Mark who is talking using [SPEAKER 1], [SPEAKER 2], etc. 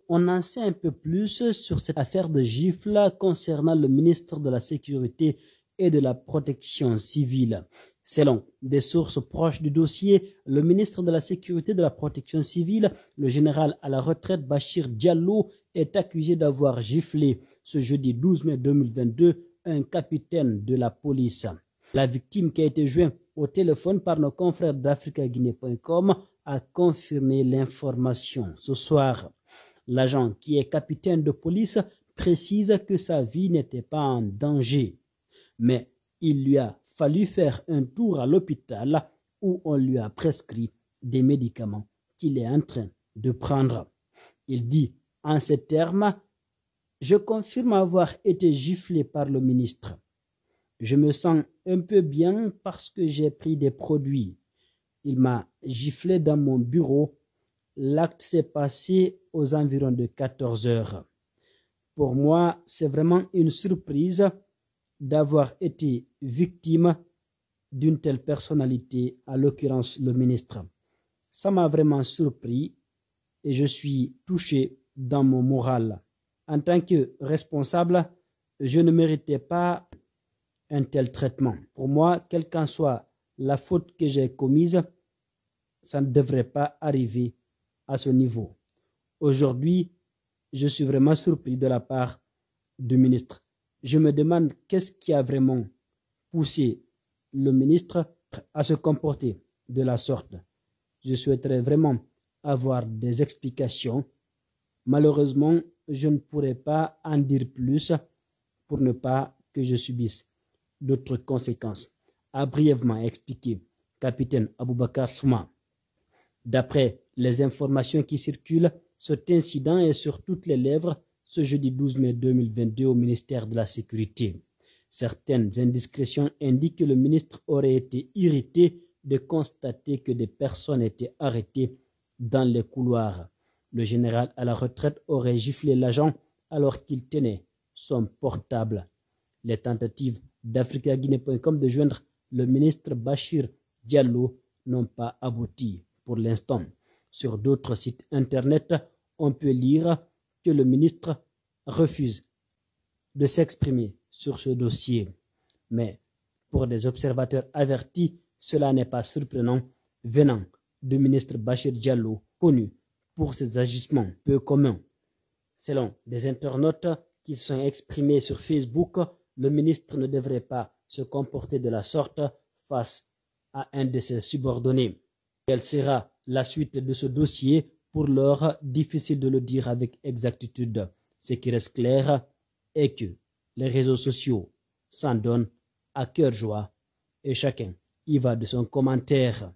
[SPEAKER 1] on en sait un peu plus sur cette affaire de gifle concernant le ministre de la Sécurité et de la Protection civile. Selon des sources proches du dossier, le ministre de la Sécurité et de la Protection civile, le général à la retraite Bachir Diallo, est accusé d'avoir giflé ce jeudi 12 mai 2022 un capitaine de la police. La victime, qui a été jointe au téléphone par nos confrères d'AfricaGuinée.com, a confirmé l'information ce soir. L'agent, qui est capitaine de police, précise que sa vie n'était pas en danger. Mais il lui a fallu faire un tour à l'hôpital où on lui a prescrit des médicaments qu'il est en train de prendre. Il dit en ces termes: « Je confirme avoir été giflé par le ministre. Je me sens un peu bien parce que j'ai pris des produits. Il m'a giflé dans mon bureau. L'acte s'est passé aux environs de 14 heures. Pour moi, c'est vraiment une surprise d'avoir été victime d'une telle personnalité, à l'occurrence le ministre. Ça m'a vraiment surpris et je suis touché dans mon moral. En tant que responsable, je ne méritais pas un tel traitement. Pour moi, quelle qu'en soit la faute que j'ai commise, ça ne devrait pas arriver à ce niveau. Aujourd'hui, je suis vraiment surpris de la part du ministre. Je me demande qu'est-ce qui a vraiment poussé le ministre à se comporter de la sorte. Je souhaiterais vraiment avoir des explications. Malheureusement, je ne pourrais pas en dire plus pour ne pas que je subisse d'autres conséquences. A brièvement expliqué capitaine Aboubakar Souma. D'après les informations qui circulent, cet incident est sur toutes les lèvres ce jeudi 12 mai 2022 au ministère de la Sécurité. Certaines indiscrétions indiquent que le ministre aurait été irrité de constater que des personnes étaient arrêtées dans les couloirs. Le général à la retraite aurait giflé l'agent alors qu'il tenait son portable. Les tentatives d'AfricaGuinée.com de joindre le ministre Bachir Diallo n'ont pas abouti pour l'instant. Sur d'autres sites internet, on peut lire que le ministre refuse de s'exprimer sur ce dossier. Mais pour des observateurs avertis, cela n'est pas surprenant venant du ministre Bachir Diallo, connu pour ses agissements peu communs. Selon des internautes qui se sont exprimés sur Facebook, le ministre ne devrait pas se comporter de la sorte face à un de ses subordonnés. Quelle sera la suite de ce dossier? Pour l'heure, difficile de le dire avec exactitude. Ce qui reste clair est que les réseaux sociaux s'en donnent à cœur joie et chacun y va de son commentaire.